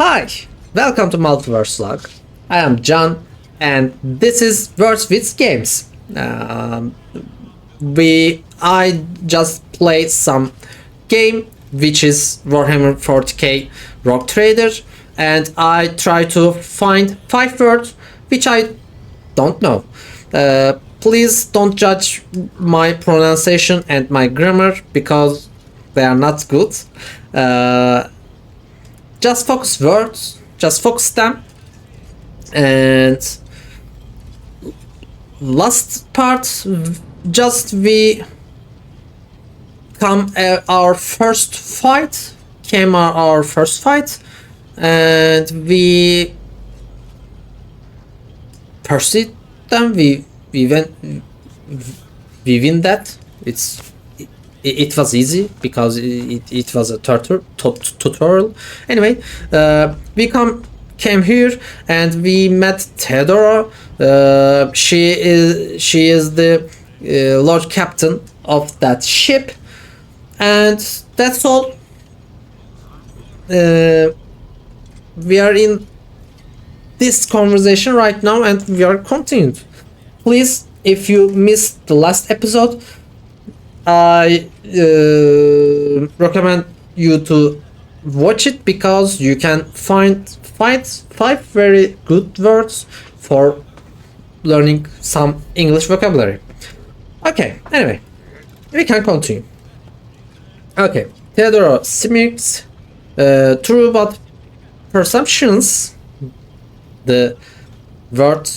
Hi, welcome to MultiVerseLog. I am John, and this is Words with Games. I just played some game which is Warhammer 40K Rogue Trader, and I try to find 5 words which I don't know. Please don't judge my pronunciation and my grammar because they are not good. Just focus words, just focus them. And last part, just we come our first fight, and we pursued them. We win that. It was easy because it was a tutorial. Anyway, we came here and we met Theodora. She is the Lord Captain of that ship, and that's all. We are in this conversation right now, and we are continuing. Please, if you missed the last episode, I recommend you to watch it because you can find 5 very good words for learning some English vocabulary. Okay, anyway, we can continue. Okay, Theodora smirks. True, but perceptions, the word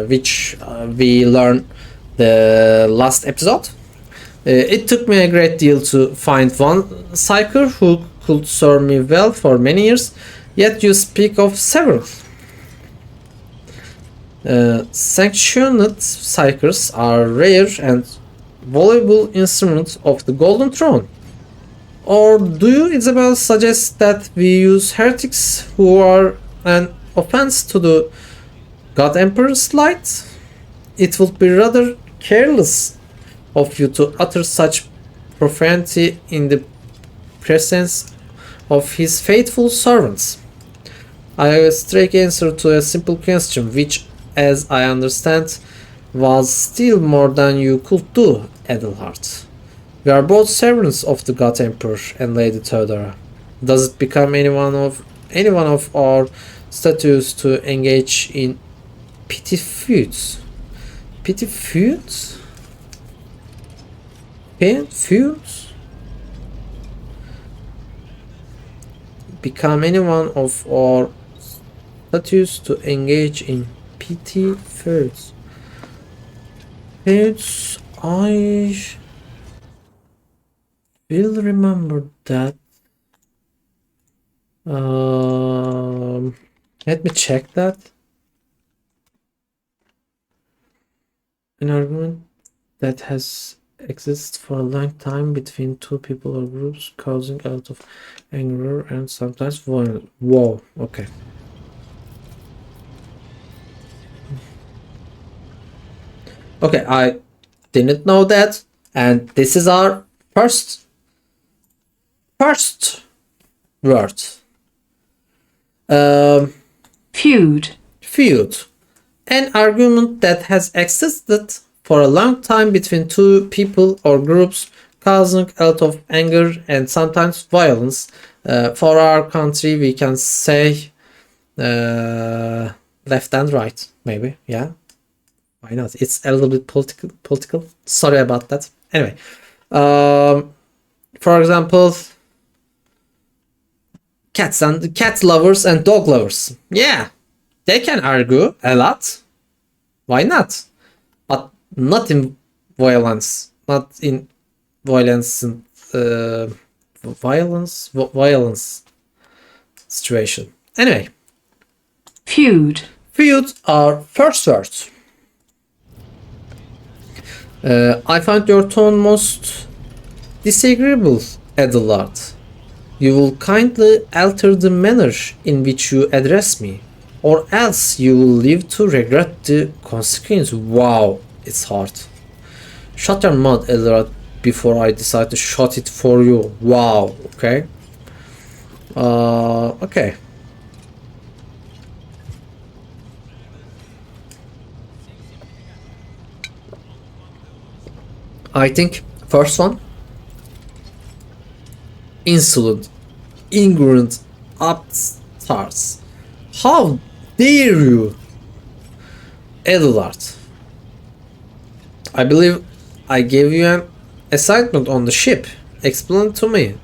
which we learned the last episode. It took me a great deal to find one psyker who could serve me well for many years, yet you speak of several. Sanctioned psykers are rare and valuable instruments of the Golden Throne. Or do you, Isabel, suggest that we use heretics who are an offense to the God Emperor's light? It would be rather careless of you to utter such profanity in the presence of his faithful servants. I have a straight answer to a simple question, which, as I understand, was still more than you could do, Edelhart. We are both servants of the God Emperor and Lady Theodora. Does it become any one of our statutes to engage in petty feuds? Petty feuds? Feuds? Become any one of our statutes to engage in petty feuds? Feuds, I will remember that. Let me check that. An argument that has exists for a long time between two people or groups, causing a lot of anger and sometimes violence. Whoa, okay. Okay, I didn't know that, and this is our first word. Feud. Feud. An argument that has existed for a long time between two people or groups, causing a lot of anger and sometimes violence. For our country, we can say left and right, maybe. Yeah, why not? It's a little bit political. Sorry about that. Anyway, for example, cat lovers and dog lovers. Yeah, they can argue a lot. Why not? But not in violence. Not in violence. Violence situation. Anyway. Feud. Feud are first words. I find your tone most disagreeable, Adelard. You will kindly alter the manner in which you address me, or else you will live to regret the consequence. Wow, it's hard. Shut your mouth, Adelard, before I decide to shut it for you. Wow, okay. Okay. I think first one, insolent, ignorant upstarts. How dare you, Edelard? I believe I gave you an assignment on the ship. Explain to me,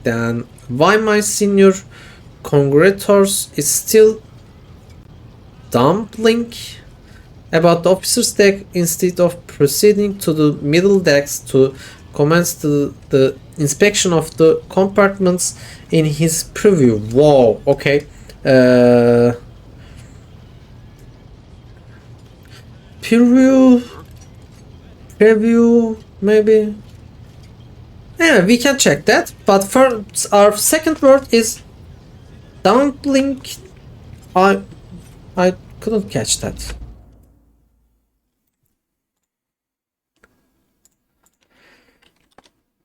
then, why my senior congrators is still dumpling about the officer's deck instead of proceeding to the middle decks to commence the inspection of the compartments in his preview. Wow, okay. Preview, maybe. Yeah, we can check that. But first, our second word is dumpling. I couldn't catch that.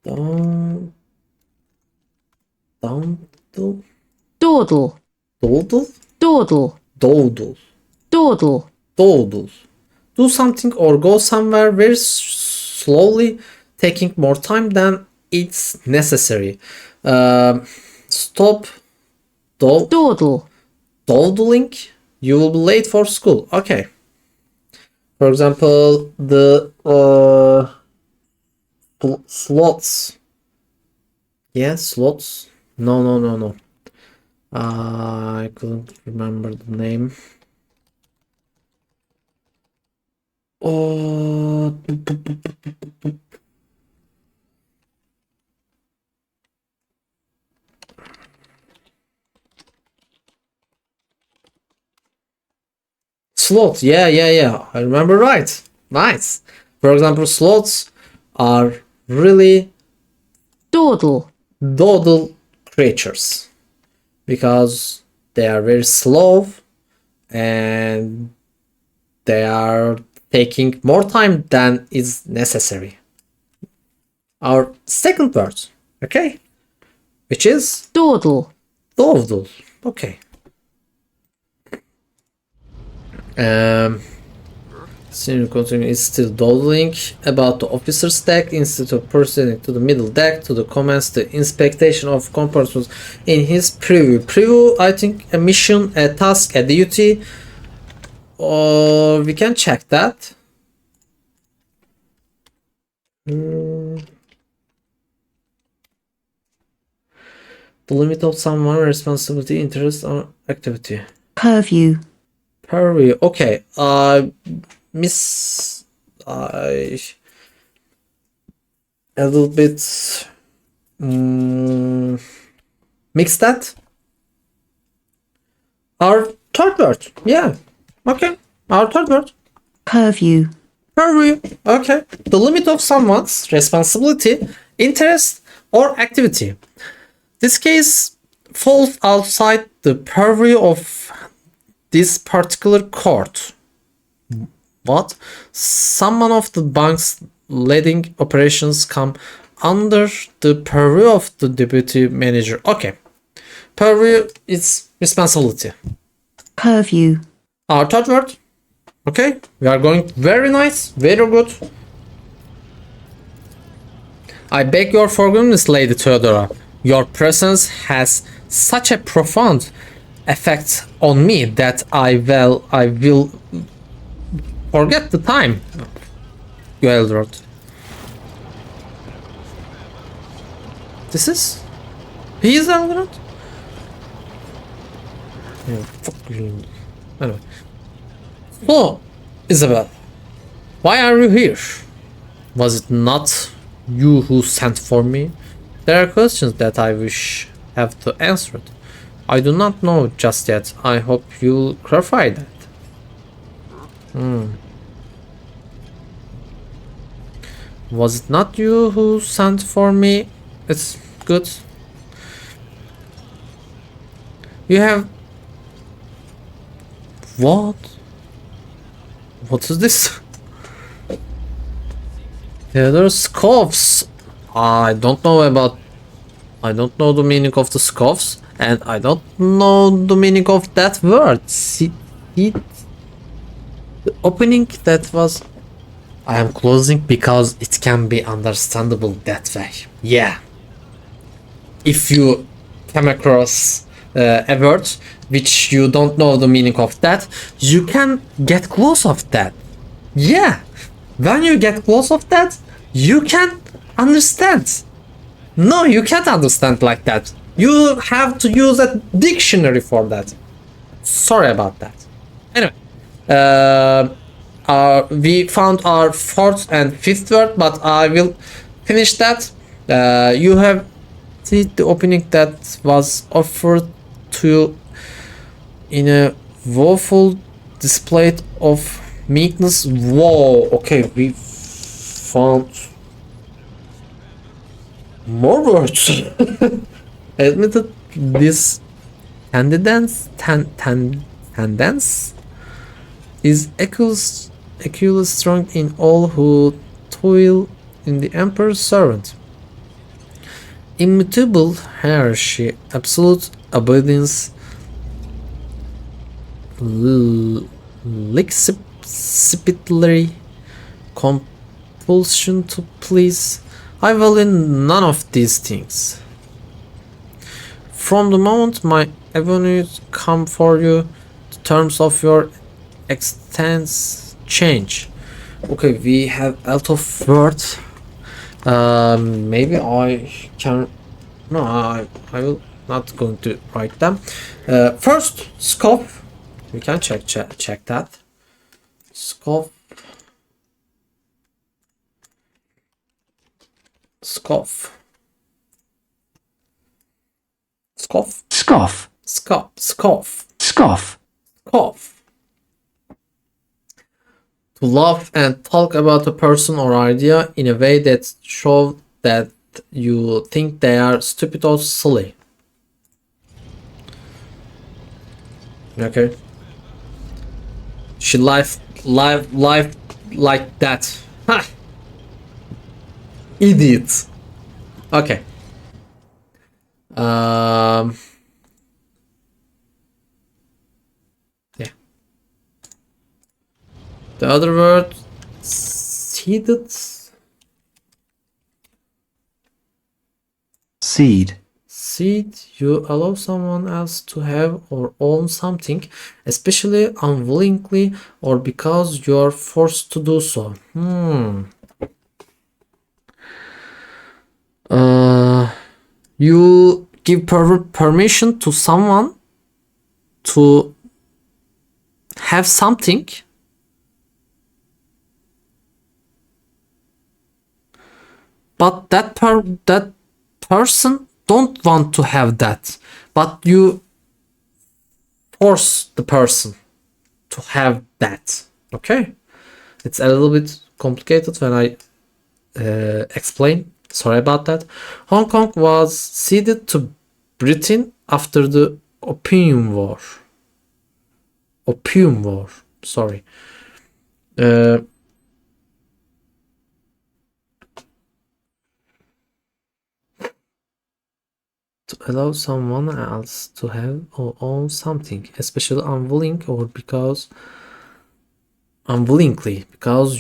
Dawdle. Dawdle. Dawdle? Dawdle. Dawdle. Dawdle. Dawdle. Do something or go somewhere very slowly, taking more time than it's necessary. Stop Dawdle. dawdling. You will be late for school. Okay. For example, the slots. Yeah, slots. No. I couldn't remember the name. Oh, slot. Yeah. I remember right. Nice. For example, slots are really Dawdle. dawdle creatures because they are very slow and they are taking more time than is necessary. Our second word, okay, which is Dawdle. dawdle. Okay. Senior continue is still dawdling about the officer's deck instead of proceeding to the middle deck to commence the inspection of compartments in his preview. Preview, I think, a mission, a task, a duty, or we can check that. The limit of someone's responsibility, interest, or activity. Purview. Purview. Okay. A little bit mixed that. Our third word. Yeah. Okay. Our third word. Purview. Purview. Okay. The limit of someone's responsibility, interest, or activity. This case falls outside the purview of this particular court. What? Some of the bank's leading operations come under the purview of the deputy manager. Okay. Purview is responsibility. Purview. Our third word. Okay. We are going very nice. Very good. I beg your forgiveness, Lady Theodora. Your presence has such a profound effect on me that I will forget the time. You Eldrod. This is? He is Eldrod? Yeah, fuck you. Anyway. So, Isabel, why are you here? Was it not you who sent for me? There are questions that I wish have to answer it. I do not know just yet. I hope you'll clarify that. Was it not you who sent for me? It's good. You have... What? What is this? There are scoffs. I don't know the meaning of the scoffs, and I don't know the meaning of that word. See, the opening that was I am closing because it can be understandable that way. Yeah. If you come across a word which you don't know the meaning of that, you can get close of that. Yeah. When you get close of that, you can understand. No, you can't understand like that. You have to use a dictionary for that. Sorry about that. Anyway, we found our fourth and fifth word, but I will finish that. You have seen the opening that was offered to you in a woeful display of meekness. Whoa, okay, we found more words. Admitted this tendance is equally strong in all who toil in the emperor's servant. Immutable hierarchy, absolute obedience, lickspitlery compulsion to please. I value none of these things. From the moment my avenues come for you, the terms of your existence change. Okay, we have a lot of words. Maybe I can. No, I will not going to write them. First, scoff. We can check that. Scoff. Scoff. Scoff. Scoff. Scoff. Scoff. Scoff. Scoff. To laugh and talk about a person or idea in a way that shows that you think they are stupid or silly. Okay. She life like that. Ha! Idiot. Okay. Yeah. The other word, ceded. Cede. Cede, you allow someone else to have or own something, especially unwillingly or because you are forced to do so. You give permission to someone to have something, but that person don't want to have that, but you force the person to have that. Okay, it's a little bit complicated when I explain. Sorry about that. Hong Kong was ceded to Britain after the Opium War. Opium War. Sorry. To allow someone else to have or own something, especially unwillingly, because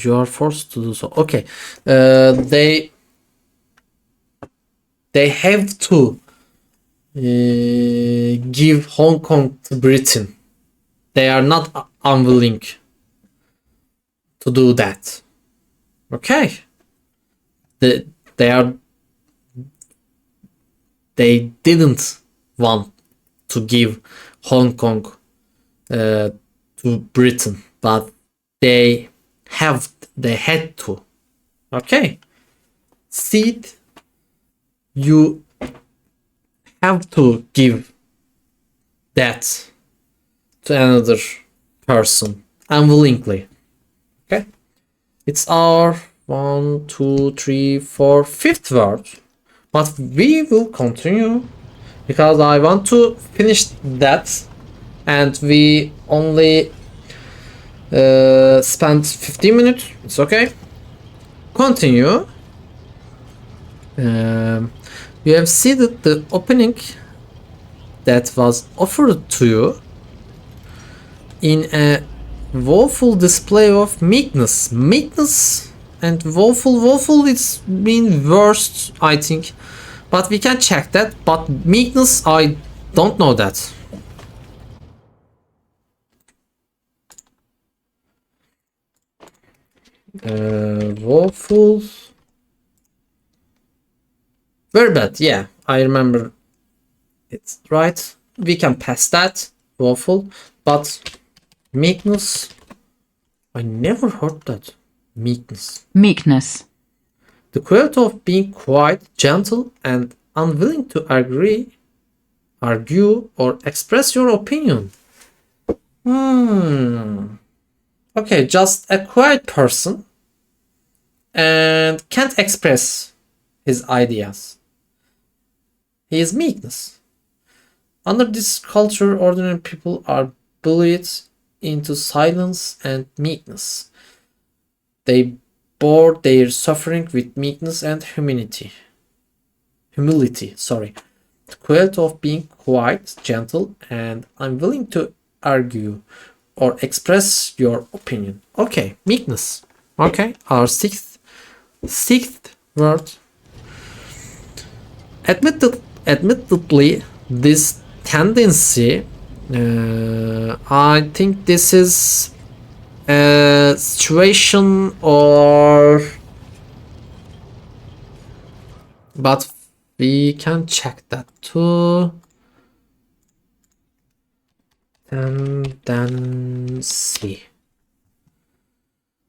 you are forced to do so. Okay. They have to give Hong Kong to Britain. They are not unwilling to do that. Okay. They didn't want to give Hong Kong to Britain, but they had to. Okay. Cede, you have to give that to another person unwillingly. Okay, it's our 1, 2, 3, 4, fifth word, but we will continue because I want to finish that, and we only spent 15 minutes. It's okay. Continue. You have seen the opening that was offered to you in a woeful display of meekness. Meekness And woeful it's been worst, I think. But we can check that. But meekness, I don't know that. Woeful. Very bad, yeah. I remember it, right? We can pass that. Woeful. But meekness, I never heard that. Meekness. Meekness. The quality of being quiet, gentle, and unwilling to argue, or express your opinion. Okay, just a quiet person and can't express his ideas. He is meekness. Under this culture, ordinary people are bullied into silence and meekness. They bore their suffering with meekness and humility. The quality of being quiet, gentle, and unwilling to argue or express your opinion. Okay, meekness. Okay, our sixth word. Admittedly, this tendency, I think this is a situation, but we can check that too. Tendency.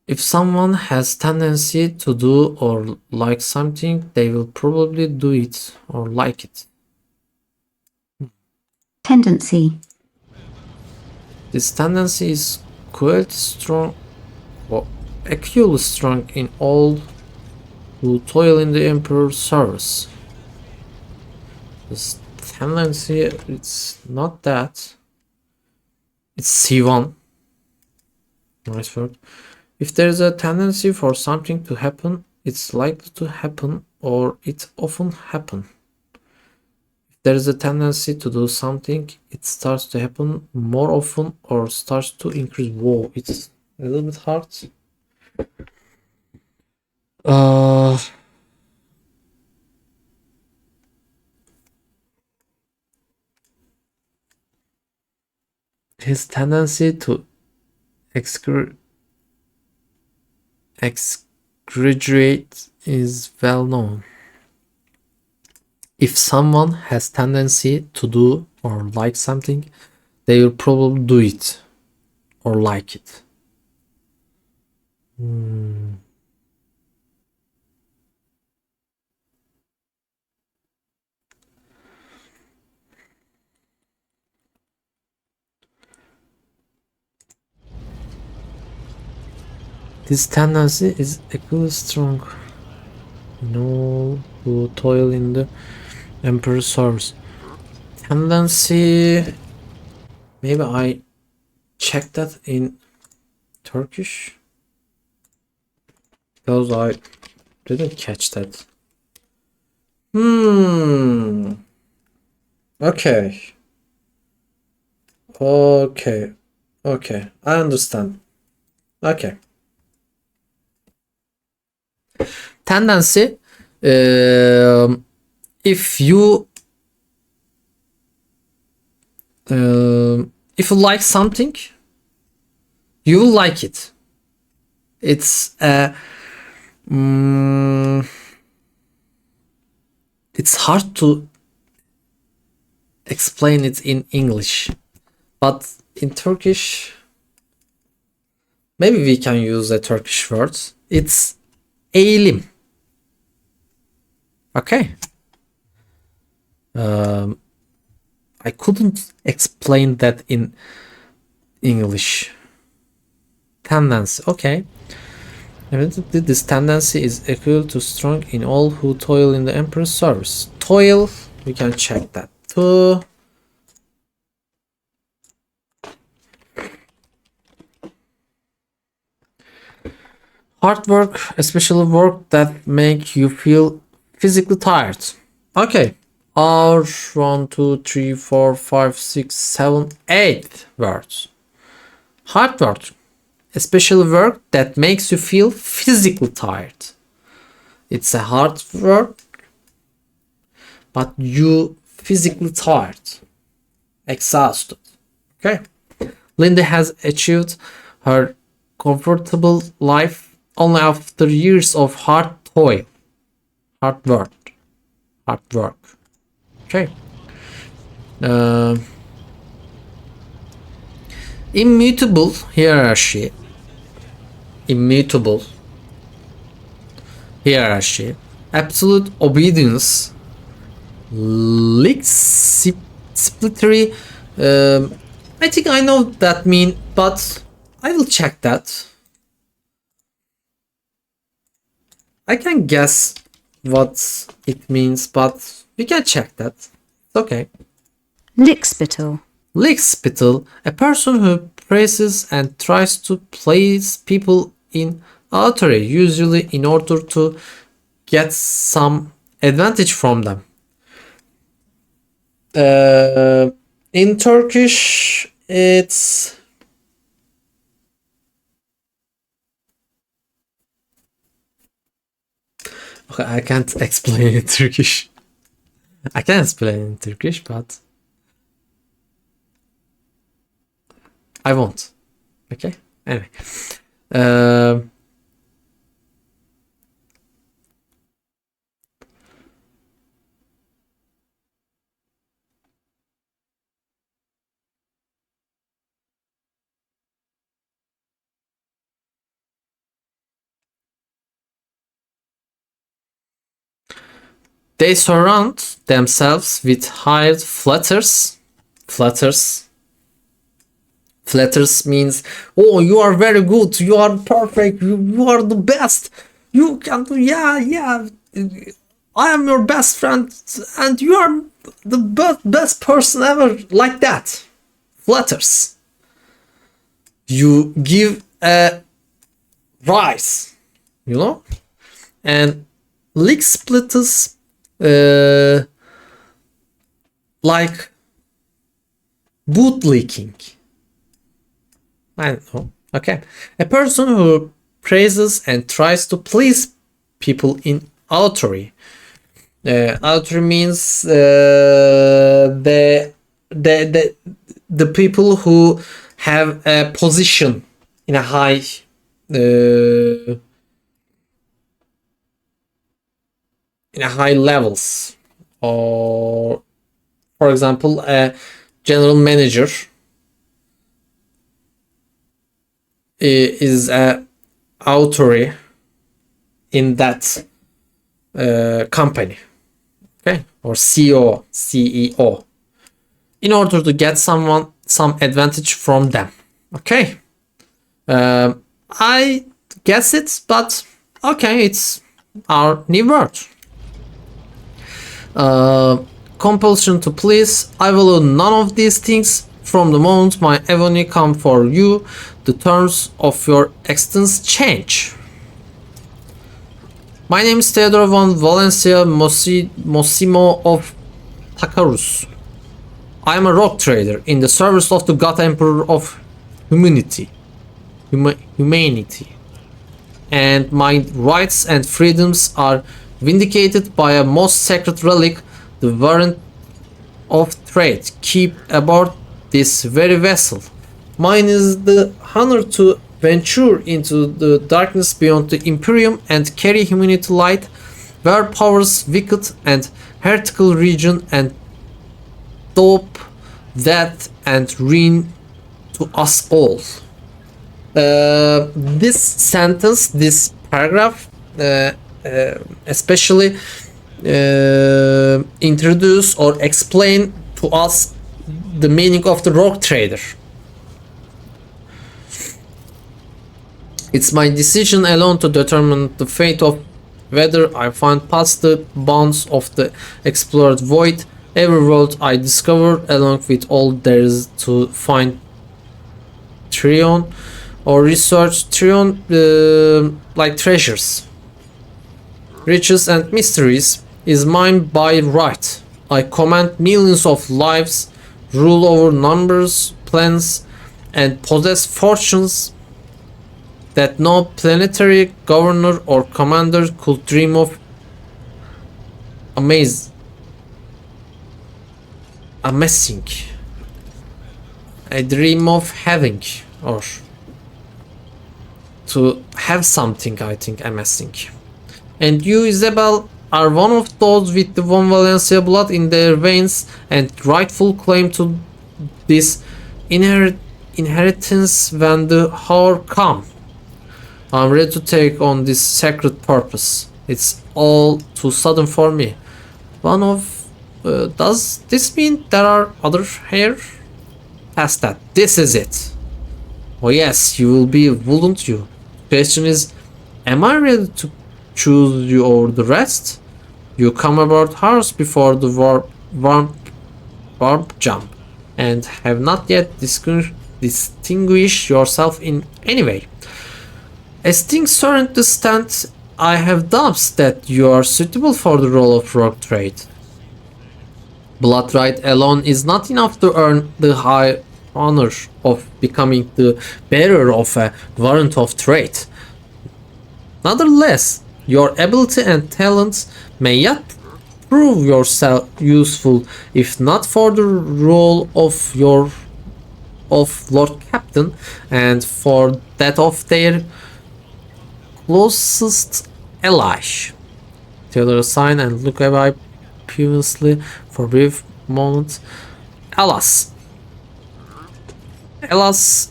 If someone has tendency to do or like something, they will probably do it or like it. Tendency. This tendency is quite strong, or equally strong in all who toil in the emperor's service. This tendency, it's not that. It's C1. Nice word. If there is a tendency for something to happen, it's likely to happen, or it often happens. If there is a tendency to do something, it starts to happen more often or starts to increase. Whoa, it's a little bit hard. His tendency to exaggerate is well known. If someone has tendency to do or like something, they will probably do it or like it. This tendency is equally strong in all who toil in the emperor's service. Tendency, maybe I checked that in Turkish because I didn't catch that. Okay, I understand. Okay. Tendency, if you like something, you will like it. It's it's hard to explain it in English, but in Turkish, maybe we can use a Turkish word. It's eğilim. Okay. I couldn't explain that in English. Tendency. Okay. Evidently, this tendency is equal to strong in all who toil in the emperor's service. Toil, we can check that too. Hard work, especially work that make you feel physically tired. Okay. Our 1, 2, 3, 4, 5, 6, 7, 8 words. Hard work. especially work that makes you feel physically tired. It's a hard work, but you physically tired, exhausted. Okay. Lindy has achieved her comfortable life only after years of hard toil, hard work. Okay. Immutable hierarchy, absolute obedience, lexibility. I think I know that mean, but I will check that. I can guess what it means, but we can check that. It's okay. Lickspittle. Lickspittle, a person who praises and tries to please people in authority, usually in order to get some advantage from them. In Turkish, it's okay. I can't explain in Turkish. I can explain in Turkish, but I won't. Okay. Anyway. They surround themselves with hired flatters. Flatters means, oh, you are very good, you are perfect, you are the best, you can do, yeah, I am your best friend, and you are the best person ever, like that. Flatters. You give a rise, you know, and leak splitters, like boot leaking. I don't know. Okay. A person who praises and tries to please people in authority. Authority means the people who have a position in a high levels, or for example a general manager is a authority in that company, okay, or CEO, in order to get some advantage from them. Okay. I guess it, but okay, it's our new word. Compulsion to please. I will do none of these things. From the moment my agony come for you, the terms of your existence change. My name is Theodore von Valencia Mosimo of Takarus. I am a rock trader in the service of the God Emperor of humanity, and my rights and freedoms are vindicated by a most sacred relic, the warrant of trade. Keep aboard this very vessel. Mine is the honor to venture into the darkness beyond the Imperium and carry humanity light, where powers wicked and heretical region, and dope, death, and ruin to us all. This sentence, this paragraph, especially introduce or explain to us the meaning of the rogue trader. It's my decision alone to determine the fate of whether I find past the bounds of the explored void. Every world I discover, along with all there is to find Trion, or research Trion, like treasures, riches and mysteries, is mine by right. I command millions of lives, rule over numbers, plans, and possess fortunes that no planetary governor or commander could dream of amassing. I dream of having, or to have something, I think, amassing. And you, Isabel, are one of those with the Von Valencia blood in their veins and rightful claim to this inheritance when the hour comes. I'm ready to take on this sacred purpose. It's all too sudden for me. One of... does this mean there are other here? Past that. This is it. Oh yes, you will be, wouldn't you? The question is, am I ready to choose you over the rest? You come aboard ours before the warp jump and have not yet distinguished yourself in any way. As things currently stand, I have doubts that you are suitable for the role of rogue trade. Blood right alone is not enough to earn the high honor of becoming the bearer of a warrant of trade. Nonetheless, your ability and talents may yet prove yourself useful, if not for the role of Lord Captain, and for that of their closest ally. Taylor sign and look away piously for a brief moment. Alas,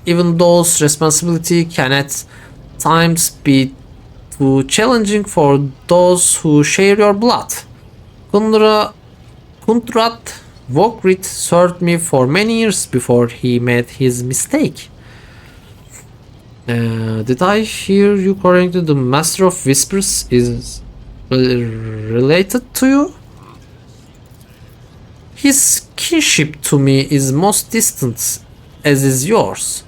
even those responsibility can at times be too challenging for those who share your blood. Kundrat Vogrit served me for many years before he made his mistake. Did I hear you correctly? The Master of Whispers is related to you? His kinship to me is most distant, as is yours.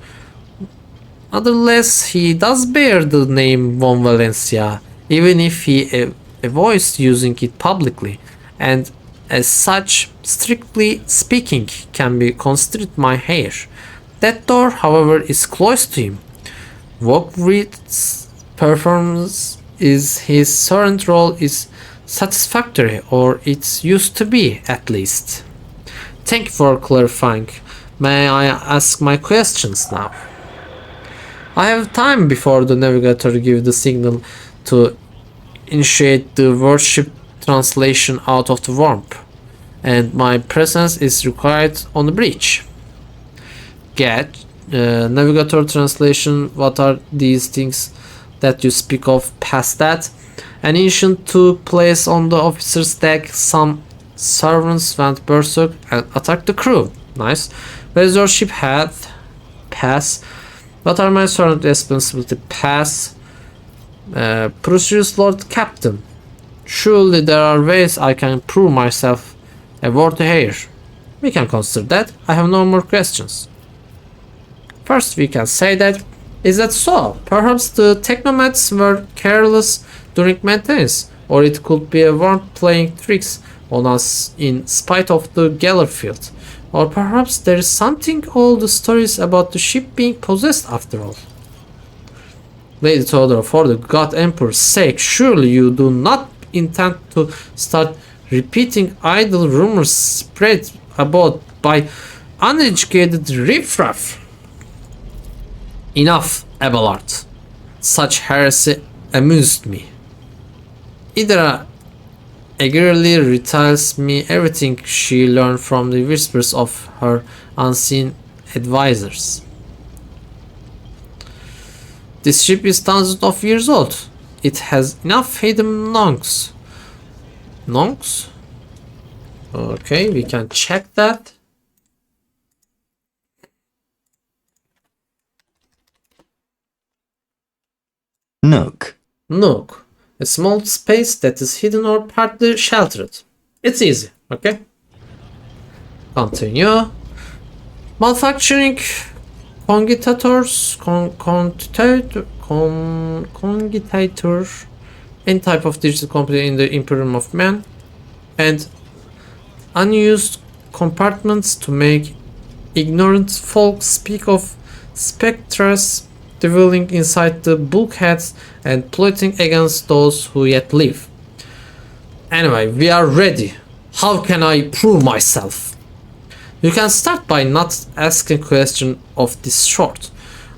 Nonetheless, he does bear the name Von Valencia, even if he avoids using it publicly, and as such, strictly speaking, can be considered my heir. That door, however, is close to him. Vogrit's performance is his current role is satisfactory, or it used to be, at least. Thank you for clarifying. May I ask my questions now? I have time before the navigator gives the signal to initiate the worship translation out of the warp, and my presence is required on the bridge. Get navigator translation. What are these things that you speak of? Past that, an incident took place on the officer's deck. Some servants went berserk and attacked the crew. Nice. Where is your ship head? Pass. What are my current responsibility? Pass. Precious Lord Captain. Surely there are ways I can prove myself a worthy heir. We can consider that. I have no more questions. First, we can say that. Is that so? Perhaps the technomats were careless during maintenance, or it could be a worm playing tricks on us in spite of the Geller field. Or perhaps there is something all the stories about the ship being possessed after all. Lady Theodora, for the God Emperor's sake, surely you do not intend to start repeating idle rumors spread about by uneducated riffraff. Enough, Abelard. Such heresy amused me. Idra eagerly retells me everything she learned from the whispers of her unseen advisors. This ship is thousands of years old. It has enough hidden nongs. Nongs? Okay, we can check that. Nook. Nook. A small space that is hidden or partly sheltered. It's easy, okay? Continue. Malfunctioning congitator, any type of digital computer in the Imperium of Man, and unused compartments to make ignorant folk speak of spectres dwelling inside the bulkheads and plotting against those who yet live. Anyway, we are ready. How can I prove myself? You can start by not asking question of this sort.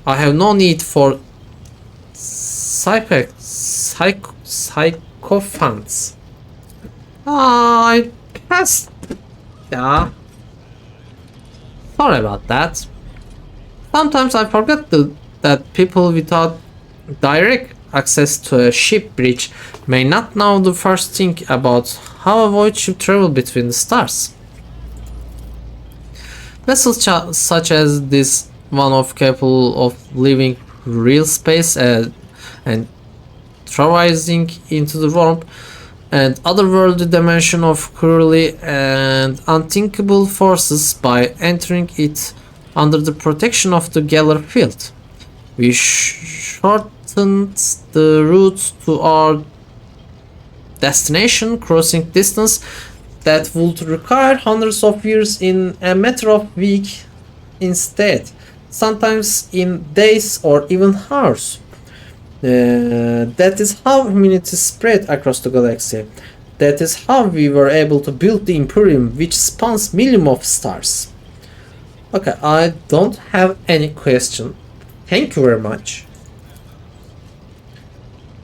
I have no need for psychophants. I passed. Yeah. Sorry about that. Sometimes I forget that people without direct access to a ship bridge may not know the first thing about how a void should travel between the stars. Vessels such as this one are capable of leaving real space and traversing into the warp and otherworldly dimension of cruelly and unthinkable forces by entering it under the protection of the Geller field. We shortened the route to our destination, crossing distance that would require hundreds of years in a matter of weeks instead, sometimes in days or even hours. That is how humanity spread across the galaxy. That is how we were able to build the Imperium, which spans millions of stars. Okay, I don't have any question. Thank you very much.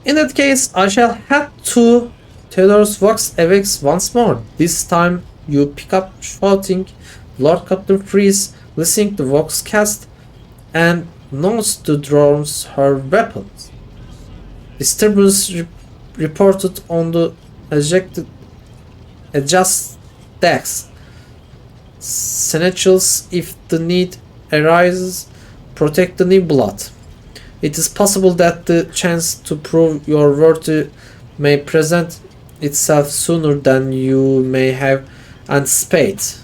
In that case, I shall head to Theodore's Vox Avex once more. This time you pick up shouting, Lord Captain Freeze, listening to Vox cast, and notes to drones her weapons. Disturbance reported on the adjust decks. Sentinels, if the need arises, protect the new blood. It is possible that the chance to prove your worthy may present itself sooner than you may have anticipated.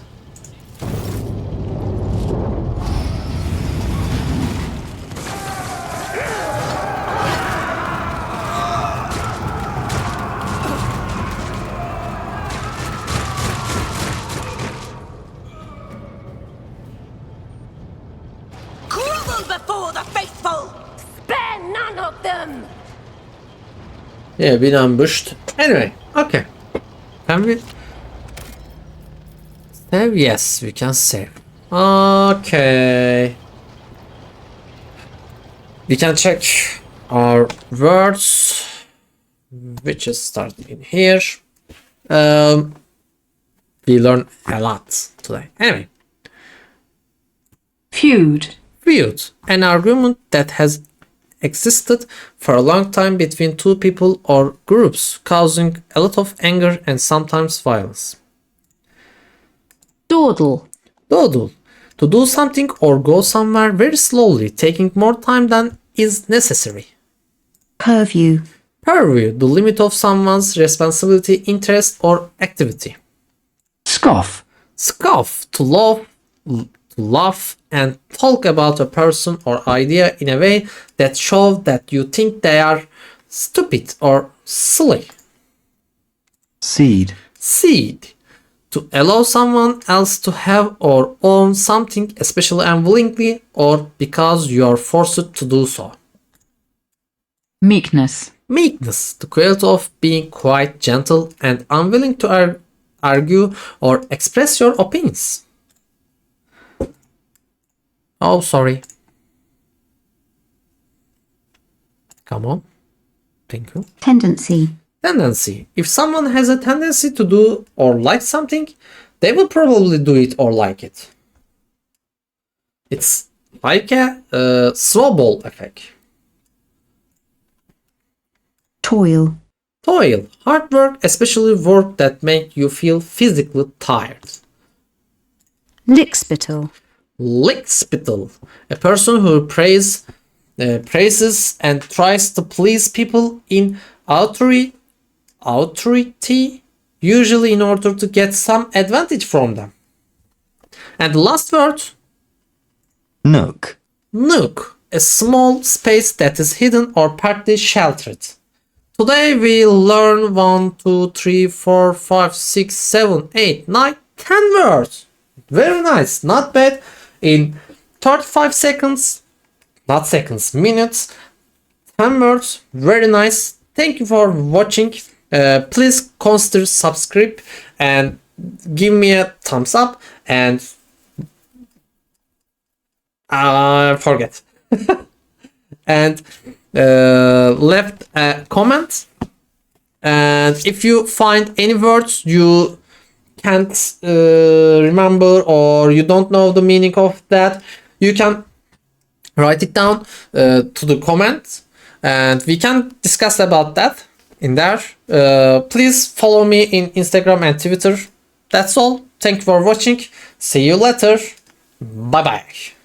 Before the faithful! Spare none of them! Yeah, been ambushed. Anyway, okay. Can we save? Yes, we can save. Okay. We can check our words, which is starting in here. We learn a lot today. Anyway. Feud. Feud, an argument that has existed for a long time between two people or groups, causing a lot of anger and sometimes violence. Dawdle. Dawdle, to do something or go somewhere very slowly, taking more time than is necessary. Purview. Purview, the limit of someone's responsibility, interest, or activity. Scoff. Scoff, to laugh and talk about a person or idea in a way that shows that you think they are stupid or silly. Cede. Cede, to allow someone else to have or own something, especially unwillingly or because you are forced to do so. Meekness. Meekness, the quality of being quite gentle and unwilling to argue or express your opinions. Oh, sorry. Come on. Thank you. Tendency. Tendency. If someone has a tendency to do or like something, they will probably do it or like it. It's like a snowball effect. Toil. Toil. Hard work, especially work that make you feel physically tired. Lickspittle. Lickspittle, a person who praises and tries to please people in authority, usually in order to get some advantage from them. And the last word, Nook. nook, a small space that is hidden or partly sheltered. Today we'll learn 1, 2, 3, 4, 5, 6, 7, 8, 9, 10 words. Very nice, not bad. In 35 seconds, not seconds, minutes. 10 words, very nice. Thank you for watching. Please consider subscribe and give me a thumbs up, and forget and left a comment. And if you find any words you can't remember, or you don't know the meaning of that, you can write it down to the comment, and we can discuss about that in there. Please follow me in Instagram and Twitter. That's all. Thank you for watching. See you later. Bye bye.